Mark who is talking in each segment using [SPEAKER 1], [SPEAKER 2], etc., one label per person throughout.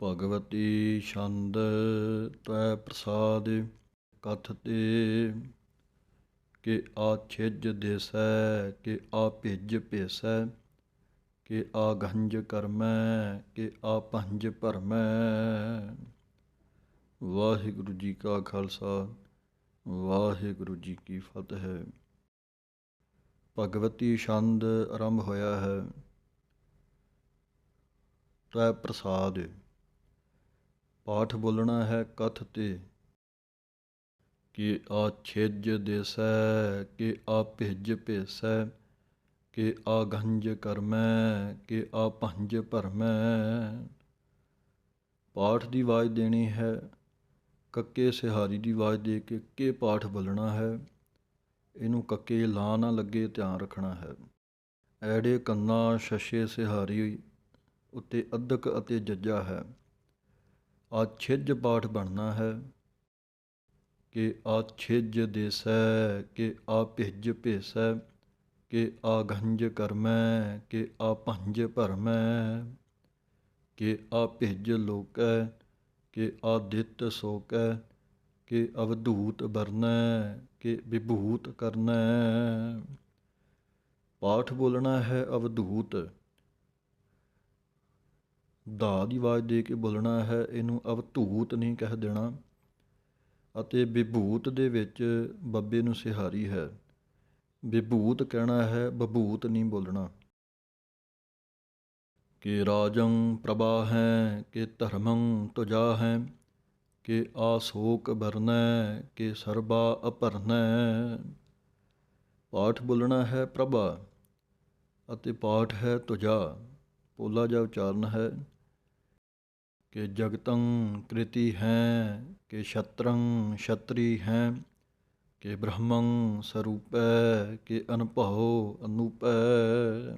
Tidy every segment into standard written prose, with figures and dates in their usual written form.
[SPEAKER 1] ਭਗਵਤੀ ਛੰਦ ਤੈ ਪ੍ਰਸਾਦ ਕਥਤੇ ਕਿ ਆ ਛਿਜ ਦੇਸੈ ਕਿ ਆ ਭਿਜ ਭੇਸੈ ਕਿ ਆ ਗੰਜ ਕਰਮੈ ਕਿ ਆ ਭੰਜ ਭਰਮੈ। ਵਾਹਿਗੁਰੂ ਜੀ ਕਾ ਖਾਲਸਾ ਵਾਹਿਗੁਰੂ ਜੀ ਕੀ ਫਤਿਹ। ਭਗਵਤੀ ਛੰਦ ਆਰੰਭ ਹੋਇਆ ਹੈ। ਤੈ ਪ੍ਰਸਾਦ ਪਾਠ ਬੋਲਣਾ ਹੈ ਕਥ ਤੇ ਕਿ ਆ ਛਿਜ ਦੇਸੈ ਕਿ ਆ ਭਿਜ ਭੇਸੈ ਕਿ ਆ ਗੰਜ ਕਰਮੈ ਕਿ ਆ ਭੰਜ ਭਰਮੈ। ਪਾਠ ਦੀ ਆਵਾਜ਼ ਦੇਣੀ ਹੈ, ਕੱਕੇ ਸਿਹਾਰੀ ਦੀ ਆਵਾਜ਼ ਦੇ ਕੇ ਕੇ ਪਾਠ ਬੋਲਣਾ ਹੈ। ਇਹਨੂੰ ਕੱਕੇ ਲਾ ਨਾ ਲੱਗੇ, ਧਿਆਨ ਰੱਖਣਾ ਹੈ। ਐੜੇ ਕੰਨਾ ਛਛੇ ਸਿਹਾਰੀ ਉੱਤੇ ਅੱਧਕ ਅਤੇ ਜੱਜਾ ਹੈ। ਆ ਛਿਜ ਪਾਠ ਬਣਨਾ ਹੈ ਕਿ ਆ ਛਿਜ ਦੇਸੈ ਕਿ ਆ ਭਿਜ ਭੇਸੈ ਕਿ ਆ ਗੰਜ ਕਰਮੈ ਕਿ ਆ ਭੰਜ ਭਰਮੈ ਕਿ ਆ ਭਿਜ ਲੋਕੈ ਕਿ ਆ ਦਿੱਤ ਸੋਕੈ ਕਿ ਅਵਧੂਤ ਬਰਨੈ ਕਿ ਵਿਭੂਤ ਕਰਨੈ। ਪਾਠ ਬੋਲਣਾ ਹੈ ਅਵਧੂਤ, ਦਾ ਦੀ ਆਵਾਜ਼ ਦੇ ਕੇ ਬੋਲਣਾ ਹੈ, ਇਹਨੂੰ ਅਵਧੂਤ ਨਹੀਂ ਕਹਿ ਦੇਣਾ। ਅਤੇ ਵਿਭੂਤ ਦੇ ਵਿੱਚ ਬੱਬੇ ਨੂੰ ਸਿਹਾਰੀ ਹੈ, ਵਿਭੂਤ ਕਹਿਣਾ ਹੈ, ਬਭੂਤ ਨਹੀਂ ਬੋਲਣਾ। ਕਿ ਰਾਜੰ ਪ੍ਰਭਾ ਹੈ ਕਿ ਧਰਮੰ ਤੁਜਾ ਹੈ ਕਿ ਆ ਸੋਕ ਬਰਨੈ ਕਿ ਸਰਬਾ ਅਪਰਨੈ। ਪਾਠ ਬੋਲਣਾ ਹੈ ਪ੍ਰਭਾ ਅਤੇ ਪਾਠ ਹੈ ਤੁਜਾ, ਪੋਲਾ ਜਿਹਾ ਉਚਾਰਨ ਹੈ। ਕਿ ਜਗਤੰ ਕ੍ਰਿਤੀ ਹੈ ਕਿ ਛਤਰੰ ਛਤਰੀ ਹੈ ਕਿ ਬ੍ਰਹਮੰ ਸਰੂਪੈ ਕਿ ਅਨਭਉ ਅਨੂਪੈ।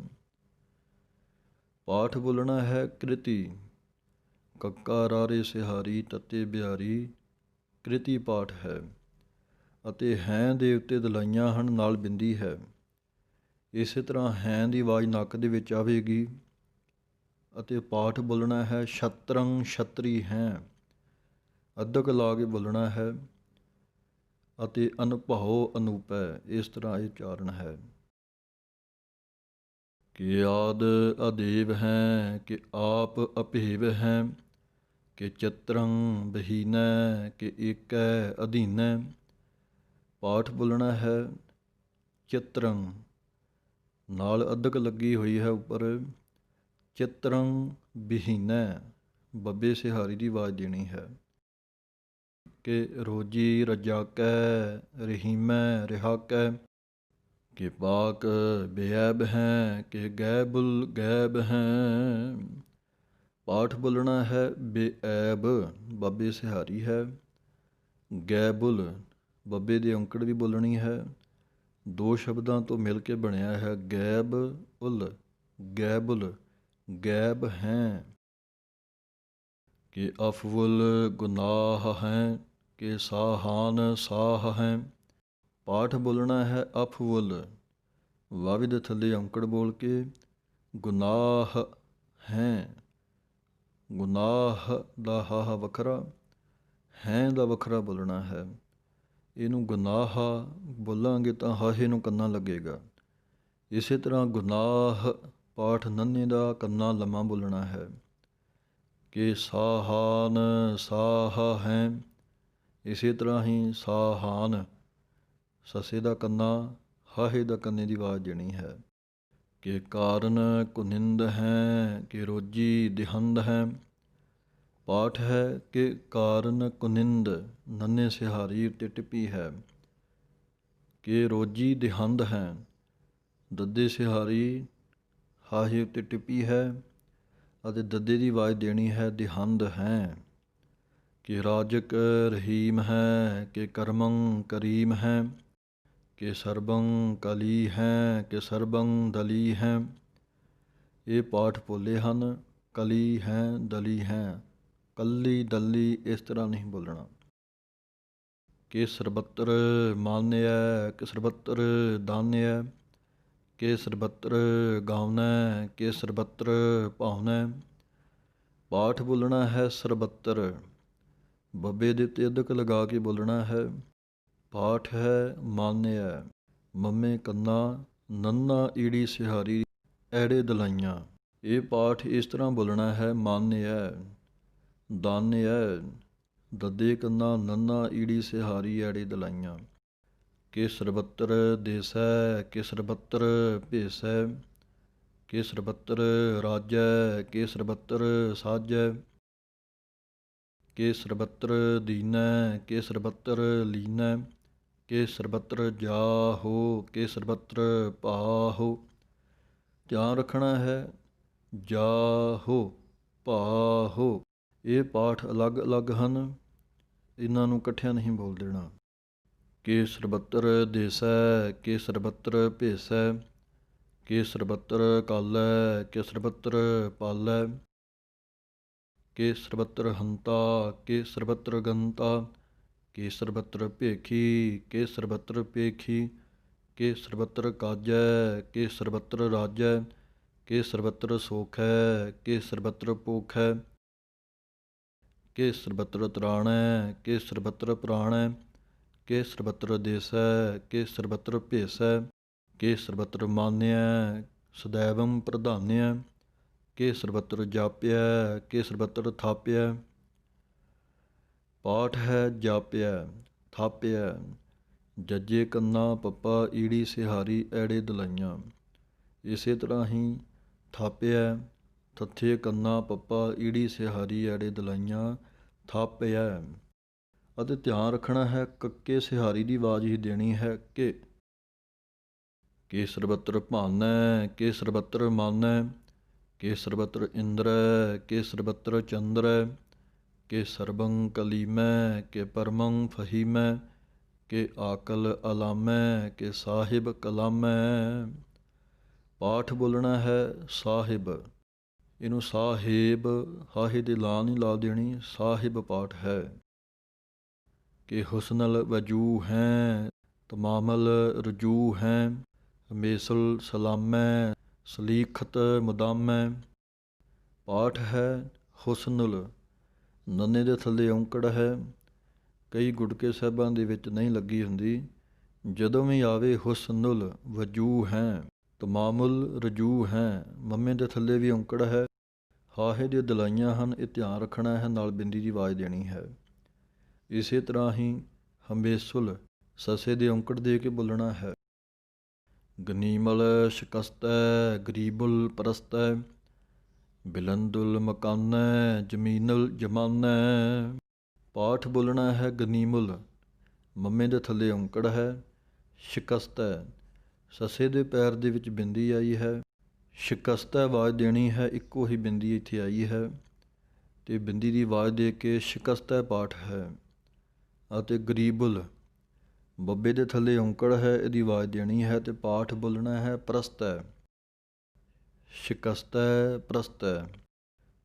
[SPEAKER 1] ਪਾਠ ਬੋਲਣਾ ਹੈ ਕ੍ਰਿਤੀ, ਕੱਕਾ ਰਾਰੇ ਸਿਹਾਰੀ ਤੱਤੇ ਬਿਹਾਰੀ ਕ੍ਰਿਤੀ ਪਾਠ ਹੈ। ਅਤੇ ਹੈਂ ਦੇ ਉੱਤੇ ਦਲਾਈਆਂ ਹਨ, ਨਾਲ ਬਿੰਦੀ ਹੈ। ਇਸੇ ਤਰ੍ਹਾਂ ਹੈਂ ਦੀ ਆਵਾਜ਼ ਨੱਕ ਦੇ ਵਿੱਚ ਆਵੇਗੀ। ਅਤੇ ਪਾਠ ਬੋਲਣਾ ਹੈ ਛਤਰੰ ਛਤਰੀ ਹੈ, ਅੱਧਕ ਲਾ ਕੇ ਬੋਲਣਾ ਹੈ। ਅਤੇ ਅਨਭਉ ਅਨੂਪੈ, ਇਸ ਤਰ੍ਹਾਂ ਇਹ ਉਚਾਰਨ ਹੈ। ਕਿ ਆਦਿ ਅਦੇਵ ਹੈ ਕਿ ਆਪ ਅਭੇਵ ਹੈ ਕਿ ਚਿਤਰੰ ਬਹੀਨੈ ਕਿ ਏਕੈ ਅਧੀਨੈ। ਪਾਠ ਬੋਲਣਾ ਹੈ ਚਿਤਰੰ, ਨਾਲ ਅੱਧਕ ਲੱਗੀ ਹੋਈ ਹੈ ਉੱਪਰ। ਚਿਤਰੰ ਬਹੀਨੈ, ਬੱਬੇ ਸਿਹਾਰੀ ਦੀ ਆਵਾਜ਼ ਦੇਣੀ ਹੈ। ਕਿ ਰੋਜੀ ਰਜਾਕੈ ਰਹੀਮੈ ਰਿਹਾਕੈ ਕਿ ਪਾਕ ਬੇਅਬ ਹੈ ਕਿ ਗੈਬੁਲ ਗੈਬ ਹੈ। ਪਾਠ ਬੋਲਣਾ ਹੈ ਬੇਅਬ, ਬੱਬੇ ਸਿਹਾਰੀ ਹੈ। ਗੈਬੁਲ, ਬੱਬੇ ਦੀ ਔਂਕੜ ਵੀ ਬੋਲਣੀ ਹੈ। ਦੋ ਸ਼ਬਦਾਂ ਤੋਂ ਮਿਲ ਕੇ ਬਣਿਆ ਹੈ ਗੈਬ ਉਲ, ਗੈਬੁਲ, ਗੈਬ ਹੈ। ਕਿ ਅਫਵੁਲ ਗੁਨਾਹ ਹੈ ਕਿ ਸਾਹਾਨ ਸਾਹ ਹੈ। ਪਾਠ ਬੋਲਣਾ ਹੈ ਅਫਵੁਲ, ਵਾਵੀ ਦੇ ਥੱਲੇ ਔਂਕੜ ਬੋਲ ਕੇ ਗੁਨਾਹ ਹੈ। ਗੁਨਾਹ ਦਾ ਹਾਹਾ ਵੱਖਰਾ, ਹੈ ਦਾ ਵੱਖਰਾ ਬੋਲਣਾ ਹੈ। ਇਹਨੂੰ ਗੁਨਾਹ ਬੋਲਾਂਗੇ ਤਾਂ ਹਾਹੇ ਨੂੰ ਕੰਨਾ ਲੱਗੇਗਾ। ਇਸੇ ਤਰ੍ਹਾਂ ਗੁਨਾਹ ਪਾਠ ਨੰਨੇ ਦਾ ਕੰਨਾ ਲੰਮਾ ਬੋਲਣਾ ਹੈ। ਕਿ ਸਾਹਾਨ ਸਾਹ ਹੈ, ਇਸੇ ਤਰ੍ਹਾਂ ਹੀ ਸਾਹਾਨ ਸੱਸੇ ਦਾ ਕੰਨਾ ਹਾਹੇ ਦਾ ਕੰਨੇ ਦੀ ਆਵਾਜ਼ ਦੇਣੀ ਹੈ। ਕਿ ਕਾਰਨ ਕੁਨਿੰਦ ਹੈ ਕਿ ਰੋਜੀ ਦਿਹੰਦ ਹੈ। ਪਾਠ ਹੈ ਕਿ ਕਾਰਨ ਕੁਨਿੰਦ, ਨੰਨੇ ਸਿਹਾਰੀ ਉੱਤੇ ਟਿੱਪੀ ਹੈ। ਕਿ ਰੋਜੀ ਦਿਹੰਦ ਹੈ, ਦੱਦੇ ਸਿਹਾਰੀ ਹਾਹੇ ਉੱਤੇ ਟਿੱਪੀ ਹੈ ਅਤੇ ਦੱਦੇ ਦੀ ਆਵਾਜ਼ ਦੇਣੀ ਹੈ ਦਿਹੰਦ ਹੈ। ਕਿ ਰਾਜਕ ਰਹੀਮ ਹੈ ਕਿ ਕਰਮੰ ਕਰੀਮ ਹੈ ਕਿ ਸਰਬੰ ਕਲੀ ਹੈ ਕਿ ਸਰਬੰ ਦਲੀ ਹੈ। ਇਹ ਪਾਠ ਪੋਲੇ ਹਨ, ਕਲੀ ਹੈ ਦਲੀ ਹੈ, ਕੱਲੀ ਦੱਲੀ ਇਸ ਤਰ੍ਹਾਂ ਨਹੀਂ ਬੋਲਣਾ। ਕਿ ਸਰਬੱਤਰ ਮਾਨਿਐ ਕਿ ਸਰਬੱਤਰ ਦਾਨਿਐ ਕਿ ਸਰਬੱਤਰ ਗਾਵਨੈ ਕਿ ਸਰਬੱਤਰ ਭਾਵਨੈ। ਪਾਠ ਬੋਲਣਾ ਹੈ ਸਰਬੱਤਰ, ਬੱਬੇ ਦੇ ਉੱਤੇ ਅਧਿਕ ਲਗਾ ਕੇ ਬੋਲਣਾ ਹੈ। ਪਾਠ ਹੈ ਮਾਨਿਆ, ਮੰਮੇ ਕੰਨਾ ਨੰਨਾ ਈੜੀ ਸਿਹਾਰੀ ਐੜੇ ਦਲਾਈਆਂ। ਇਹ ਪਾਠ ਇਸ ਤਰ੍ਹਾਂ ਬੋਲਣਾ ਹੈ, ਮਾਨਿਆ ਦਾਨਿਆ ਦੱਦੇ ਕੰਨਾ ਨੰਨਾ ਈੜੀ ਸਿਹਾਰੀ ਐੜੇ ਦਲਾਈਆਂ। ਕਿ ਸਰਬੱਤਰ ਦੇਸੈ ਕਿ ਸਰਬੱਤਰ ਭੇਸੈ, ਕਿ ਸਰਬੱਤਰ ਰਾਜੈ ਕਿ ਸਰਬੱਤਰ ਸਾਜੈ, ਕਿ ਸਰਬੱਤਰ ਦੀਨੈ ਕਿ ਸਰਬੱਤਰ ਲੀਨੈ, ਕਿ ਸਰਬੱਤਰ ਜਾਹੋ ਕਿ ਸਰਬੱਤਰ ਭਾਹੋ। ਧਿਆਨ ਰੱਖਣਾ ਹੈ ਜਾਹੋ ਭਾਹੋ, ਇਹ ਪਾਠ ਅਲੱਗ-ਅਲੱਗ ਹਨ, ਇਹਨਾਂ ਨੂੰ ਇਕੱਠਿਆਂ ਨਹੀਂ ਬੋਲ ਦੇਣਾ। ਕਿ ਸਰਬੱਤਰ ਦੇਸੈ ਕਿ ਸਰਬੱਤਰ ਭੇਸੈ, ਕਿ ਸਰਬੱਤਰ ਕਾਲੈ ਕਿ ਸਰਬੱਤਰ ਪਾਲੈ, ਕਿ ਸਰਬੱਤਰ ਹੰਤਾ ਕਿ ਸਰਬੱਤਰ ਗੰਤਾ, ਕਿ ਸਰਬੱਤਰ ਭੇਖੀ ਕਿ ਸਰਬੱਤਰ ਭੇਖੀ, ਕਿ ਸਰਬੱਤਰ ਕਾਜੈ ਕਿ ਸਰਬੱਤਰ ਰਾਜੈ, ਕਿ ਸਰਬੱਤਰ ਸੋਖੈ ਕਿ ਸਰਬੱਤਰ ਪੋਖੈ, ਕਿ ਸਰਬੱਤਰ ਤਰਾਣੈ ਕਿ ਸਰਬੱਤਰ ਪ੍ਰਾਣੈ, ਕਿ ਸਰਬੱਤਰ ਦੇਸੈ ਕਿ ਸਰਬੱਤਰ ਭੇਸੈ, ਕਿ ਸਰਬੱਤਰ ਮਾਨਿਆ ਸਦੈਵੰ ਪ੍ਰਧਾਨਿਆ, ਕਿ ਸਰਬੱਤਰ ਜਾਪਿਆ ਕਿ ਸਰਬੱਤਰ ਥਾਪਿਆ। ਪਾਠ ਹੈ ਜਾਪਿਆ ਥਾਪਿਆ, ਜੱਜੇ ਕੰਨਾ ਪੱਪਾ ਈੜੀ ਸਿਹਾਰੀ ਐੜੇ ਦਲਾਈਆਂ। ਇਸੇ ਤਰ੍ਹਾਂ ਹੀ ਥਾਪਿਆ ਥੱਥੇ ਕੰਨਾ ਪੱਪਾ ਈੜੀ ਸਿਹਾਰੀ ਐੜੇ ਦਲਾਈਆਂ ਥਾਪਿਆ। ਅਤੇ ਧਿਆਨ ਰੱਖਣਾ ਹੈ ਕੱਕੇ ਸਿਹਾਰੀ ਦੀ ਆਵਾਜ਼ ਹੀ ਦੇਣੀ ਹੈ ਕਿ ਸਰਬੱਤਰ ਭਾਨੈ ਕਿ ਸਰਬੱਤਰ ਮਾਨੈ, ਕਿ ਸਰਬੱਤਰ ਇੰਦਰੈ ਕਿ ਸਰਬੱਤਰ ਚੰਦਰੈ, ਕਿ ਸਰਬੰ ਕਲੀਮੈ ਕਿ ਪਰਮੰ ਫਹੀਮੈ, ਕਿ ਆਕਲ ਅਲਾਮੈ ਕਿ ਸਾਹਿਬ ਕਲਾਮੈ। ਪਾਠ ਬੋਲਣਾ ਹੈ ਸਾਹਿਬ, ਇਹਨੂੰ ਸਾਹਿਬ ਹਾਹੇ ਦੇ ਲਾ ਨਹੀਂ ਲਾ ਦੇਣੀ, ਸਾਹਿਬ ਪਾਠ ਹੈ। ਕਿ ਹੁਸਨਲ ਵਜੂਹ ਹੈ ਤਮਾਮਲ ਰਜੂਹ ਹੈ, ਹਮੇਸਲ ਸਲਾਮੈ ਸਲੀਖਤ ਮੁਦਾਮੈ। ਪਾਠ ਹੈ ਹੁਸਨੁਲ, ਨੰਨੇ ਦੇ ਥੱਲੇ ਔਂਕੜ ਹੈ, ਕਈ ਗੁਟਕੇ ਸਾਹਿਬਾਂ ਦੇ ਵਿੱਚ ਨਹੀਂ ਲੱਗੀ ਹੁੰਦੀ। ਜਦੋਂ ਵੀ ਆਵੇ ਹੁਸਨੁਲ ਵਜੂਹ ਹੈ ਤਮਾਮੁਲ ਰਜੂਹ ਹੈ, ਮੰਮੇ ਦੇ ਥੱਲੇ ਵੀ ਔਂਕੜ ਹੈ, ਹਾਹੇ ਦੀਆਂ ਦਲਾਈਆਂ ਹਨ, ਇਹ ਧਿਆਨ ਰੱਖਣਾ ਹੈ, ਨਾਲ ਬਿੰਦੀ ਦੀ ਆਵਾਜ਼ ਦੇਣੀ ਹੈ। ਇਸੇ ਤਰ੍ਹਾਂ ਹੀ ਹਮੇਸੁਲ ਸਸੇ ਦੇ ਔਂਕੜ ਦੇ ਕੇ ਬੋਲਣਾ ਹੈ। ਗਨੀਮਲ ਸ਼ਿਕਸਤੈ ਗਰੀਬੁਲ ਪਰਸਤੈ, ਬਿਲੰਦੁਲ ਮਕਾਨੈ ਜ਼ਮੀਨੁਲ ਜਮਾਨੈ। ਪਾਠ ਬੋਲਣਾ ਹੈ ਗਨੀਮੁਲ, ਮੰਮੇ ਦੇ ਥੱਲੇ ਔਂਕੜ ਹੈ, ਸ਼ਿਕਸਤੈ ਸੱਸੇ ਦੇ ਪੈਰ ਦੇ ਵਿੱਚ ਬਿੰਦੀ ਆਈ ਹੈ, ਸ਼ਿਕਸਤੈ ਆਵਾਜ਼ ਦੇਣੀ ਹੈ, ਇੱਕੋ ਹੀ ਬਿੰਦੀ ਇੱਥੇ ਆਈ ਹੈ ਅਤੇ ਬਿੰਦੀ ਦੀ ਆਵਾਜ਼ ਦੇ ਕੇ ਸ਼ਿਕਸਤੈ ਪਾਠ ਹੈ। ਅਤੇ ਗਰੀਬੁਲ ਬੱਬੇ ਦੇ ਥੱਲੇ ਔਂਕੜ ਹੈ, ਇਹਦੀ ਆਵਾਜ਼ ਦੇਣੀ ਹੈ ਅਤੇ ਪਾਠ ਬੋਲਣਾ ਹੈ ਪ੍ਰਸਤੈ ਸ਼ਿਕਸਤੈ ਪ੍ਰਸਤੈ।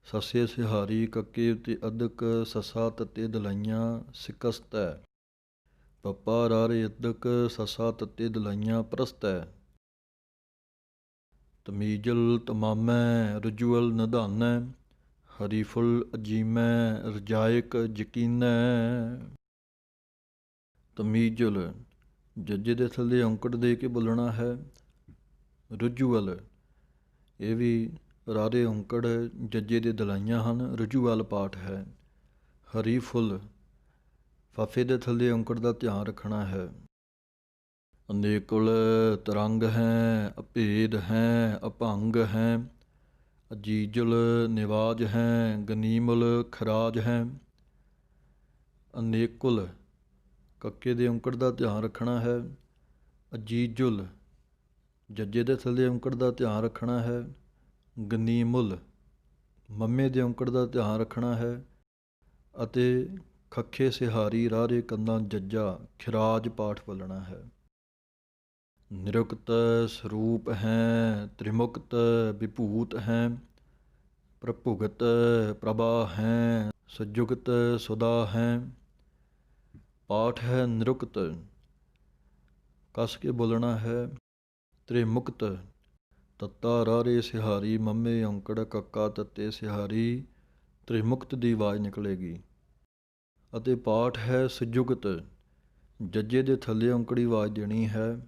[SPEAKER 1] ਸੱਸੇ ਸਿਹਾਰੀ ਕੱਕੇ ਉੱਤੇ ਅਧਿਕ ਸੱਸਾ ਤੱਤੇ ਦਲਾਈਆਂ ਸਿਕਸਤੈ, ਪੱਪਾ ਰਾਰੇ ਅਧਿਕ ਸੱਸਾ ਤੱਤੇ ਦਲਾਈਆਂ ਪ੍ਰਸਤੈ। ਤਮੀਜਲ ਤਮਾਮੈ ਰਜੂਅਲ ਨਿਧਾਨੈ, ਹਰੀਫੁਲ ਅਜੀਮੈ ਰਜਾਇਕ ਯਕੀਨੈ। ਤਮੀਜੁਲ ਜੱਜੇ ਦੇ ਥੱਲੇ ਔਂਕੜ ਦੇ ਕੇ ਬੋਲਣਾ ਹੈ। ਰਜੂਅਲ ਇਹ ਵੀ ਰਾਰੇ ਔਂਕੜ ਜੱਜੇ ਦੇ ਦਲਾਈਆਂ ਹਨ, ਰਜੂਅਲ ਪਾਠ ਹੈ। ਹਰੀਫੁਲ ਫਾਫੇ ਦੇ ਥੱਲੇ ਔਂਕੜ ਦਾ ਧਿਆਨ ਰੱਖਣਾ ਹੈ। ਅਨੇਕੁਲ ਤਰੰਗ ਹੈ ਅਭੇਦ ਹੈ ਅਭੰਗ ਹੈ, ਅਜੀਜੁਲ ਨਿਵਾਜ ਹੈ ਗਨੀਮੁਲ ਖਰਾਜ ਹੈ। ਅਨੇਕੁਲ ਕੱਕੇ ਦੇ ਔਂਕੜ ਦਾ ਧਿਆਨ ਰੱਖਣਾ ਹੈ। ਅਜੀਜੁਲ ਜੱਜੇ ਦੇ ਥੱਲੇ ਔਂਕੜ ਦਾ ਧਿਆਨ ਰੱਖਣਾ ਹੈ। ਗਨੀਮੁਲ ਮੰਮੇ ਦੇ ਔਂਕੜ ਦਾ ਧਿਆਨ ਰੱਖਣਾ ਹੈ ਅਤੇ ਖੱਖੇ ਸਿਹਾਰੀ ਰਾਰੇ ਕੰਨਾ ਜੱਜਾ ਖਿਰਾਜ ਪਾਠ ਬੋਲਣਾ ਹੈ। ਨਿਰੁਕਤ ਸਰੂਪ ਹੈ ਤ੍ਰਿਮੁਕਤ ਵਿਭੂਤ ਹੈ, ਪ੍ਰਭੁਗਤ ਪ੍ਰਭਾ ਹੈ ਸਜੁਗਤ ਸੁਦਾ ਹੈ। ਪਾਠ ਹੈ ਨਿਰੁਕਤ, ਕੱਸ ਕੇ ਬੋਲਣਾ ਹੈ। ਤ੍ਰਿਮੁਕਤ ਤੱਤਾ ਰਾਰੇ ਸਿਹਾਰੀ ਮੰਮੇ ਔਂਕੜ ਕੱਕਾ ਤੱਤੇ ਸਿਹਾਰੀ ਤ੍ਰਿਮੁਕਤ ਦੀ ਆਵਾਜ਼ ਨਿਕਲੇਗੀ। ਅਤੇ ਪਾਠ ਹੈ ਸੰਯੁਕਤ, ਜੱਜੇ ਦੇ ਥੱਲੇ ਔਂਕੜੀ ਆਵਾਜ਼ ਦੇਣੀ ਹੈ।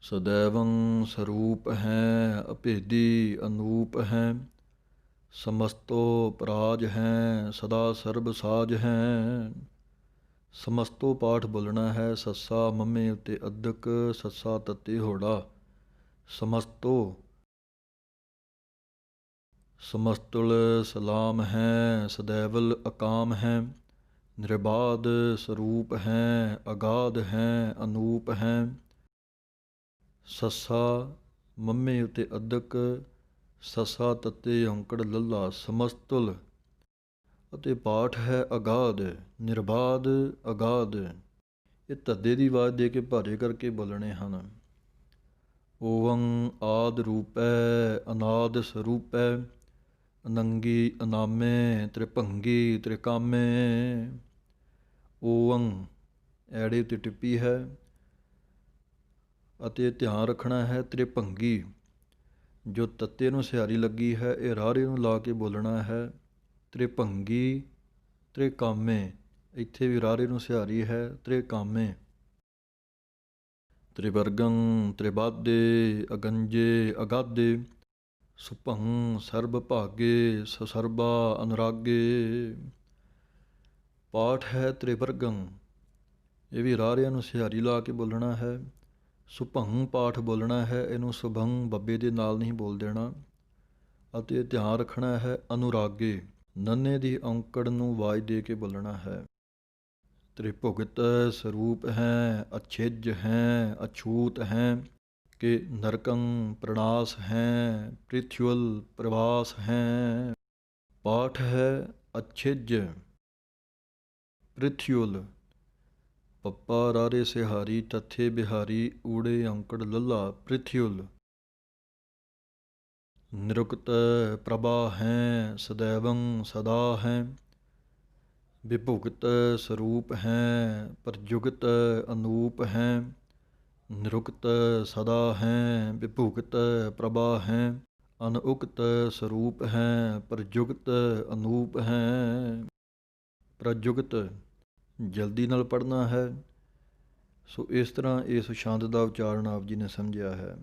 [SPEAKER 1] ਸदैवं ਸਰੂਪ ਹੈ, ਅਭੇਦੀ ਅਨੂਪ ਹੈ, ਸਮਸਤੋ ਪਰਾਜ ਹੈ, ਸਦਾ ਸਰਬ ਸਾਜ ਹੈ। ਸਮਸਤੋ ਪਾਠ ਬੋਲਣਾ ਹੈ। ਸੱਸਾ ਮੰਮੇ ਉੱਤੇ ਅੱਧਕ, ਸੱਸਾ ਤੱਤੇ ਹੋੜਾ। ਸਮਸਤੋ। ਸਮਸਤੁਲ ਸਲਾਮ ਹੈ, ਸदैवल ਅਕਾਮ ਹੈ, ਨਿਰਬਾਧ ਸਰੂਪ ਹੈ, ਅਗਾਧ ਹੈ, ਅਨੂਪ ਹੈ। ਸੱਸਾ ਮੰਮੇ ਉੱਤੇ ਅੱਧਕ, ਸੱਸਾ ਤੱਤੇ ਔਂਕੜ ਲੱਲਾ, ਸਮਸਤੁਲ। ਅਤੇ ਪਾਠ ਹੈ ਅਗਾਧ, ਨਿਰਬਾਧ, ਅਗਾਧ। ਇਹ ਧੱਦੇ ਦੀ ਆਵਾਜ਼ ਦੇ ਕੇ ਭਾਰੇ ਕਰਕੇ ਬੋਲਣੇ ਹਨ। ਓਵੰ ਆਦਿ ਰੂਪੈ, ਅਨਾਦਿ ਸਰੂਪੈ, ਅਨੰਗੀ ਅਨਾਮੇ, ਤ੍ਰਿਭੰਗੀ ਤ੍ਰਿਕਾਮੇ। ਓਵੰ ਐੜੇ ਉੱਤੇ ਟਿੱਪੀ ਹੈ ਅਤੇ ਧਿਆਨ ਰੱਖਣਾ ਹੈ ਤ੍ਰਿਭੰਗੀ। ਜੋ ਤੱਤੇ ਨੂੰ ਸਿਹਾਰੀ ਲੱਗੀ ਹੈ, ਇਹ ਰਾਰੇ ਨੂੰ ਲਾ ਕੇ ਬੋਲਣਾ ਹੈ। ਤ੍ਰਿਭੰਗੀ ਤ੍ਰਿਕਾਮੇ, ਇੱਥੇ ਵੀ ਰਾਰੇ ਨੂੰ ਸਿਹਾਰੀ ਹੈ, ਤ੍ਰਿਕਾਮੇ। ਤ੍ਰਿਵਰਗੰ ਤ੍ਰਿਬਾਧੇ, ਅਗੰਜੇ ਅਗਾਧੇ, ਸੁਭੰ ਸਰਬ ਭਾਗੇ, ਸਸਰਬਾ ਅਨੁਰਾਗੇ। ਪਾਠ ਹੈ ਤ੍ਰਿਵਰਗੰ, ਇਹ ਵੀ ਰਾਰਿਆਂ ਨੂੰ ਸਿਹਾਰੀ ਲਾ ਕੇ ਬੋਲਣਾ ਹੈ। ਸੁਭੰ ਪਾਠ ਬੋਲਣਾ ਹੈ, ਇਹਨੂੰ ਸੁਭੰ ਬੱਬੇ ਦੇ ਨਾਲ ਨਹੀਂ ਬੋਲ ਦੇਣਾ। ਅਤੇ ਧਿਆਨ ਰੱਖਣਾ ਹੈ ਅਨੁਰਾਗੇ, ਨੰਨੇ ਦੀ ਔਂਕੜ ਨੂੰ ਆਵਾਜ਼ ਦੇ ਕੇ ਬੋਲਣਾ ਹੈ। ਤ੍ਰਿਭੁਗਤ ਸਰੂਪ ਹੈ, ਅਛਿਜ ਹੈ, ਅਛੂਤ ਹੈ, ਕਿ ਨਰਕੰ ਪ੍ਰਣਾਸ ਹੈ, ਪ੍ਰਿਥਿਵਲ ਪ੍ਰਵਾਸ ਹੈ। ਪਾਠ ਹੈ ਅਛਿਜ, ਪ੍ਰਿਥਿਵਲ। ਪੱਪਾ ਰਾਰੇ ਸਿਹਾਰੀ, ਤੱਥੇ ਬਿਹਾਰੀ, ਊੜੇ ਔਂਕੜ ਲੱਲਾ, ਪ੍ਰਿਥਿਵਲ। ਨਿਰੁਕਤ ਪ੍ਰਭਾ ਹੈ, ਸदैवं ਸਦਾ ਹੈ, ਵਿਭੁਗਤ ਸਰੂਪ ਹੈ, ਪ੍ਰਜੁਗਤ ਅਨੂਪ ਹੈ। ਨਿਰੁਕਤ ਸਦਾ ਹੈ, ਵਿਭੁਗਤ ਪ੍ਰਭਾ ਹੈ, ਅਨਉਕਤ ਸਰੂਪ ਹੈ, ਪ੍ਰਜੁਗਤ ਅਨੂਪ ਹੈ। ਪ੍ਰਜੁਗਤ ਜਲਦੀ ਨਾਲ ਪੜ੍ਹਨਾ ਹੈ। ਸੋ ਇਸ ਤਰ੍ਹਾਂ ਇਸ ਛੰਦ ਦਾ ਉਚਾਰਨ ਆਪ ਜੀ ਨੇ ਸਮਝਿਆ ਹੈ।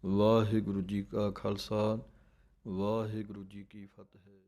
[SPEAKER 1] ਵਾਹਿਗੁਰੂ ਜੀ ਕਾ ਖਾਲਸਾ, ਵਾਹਿਗੁਰੂ ਜੀ ਕੀ ਫਤਿਹ।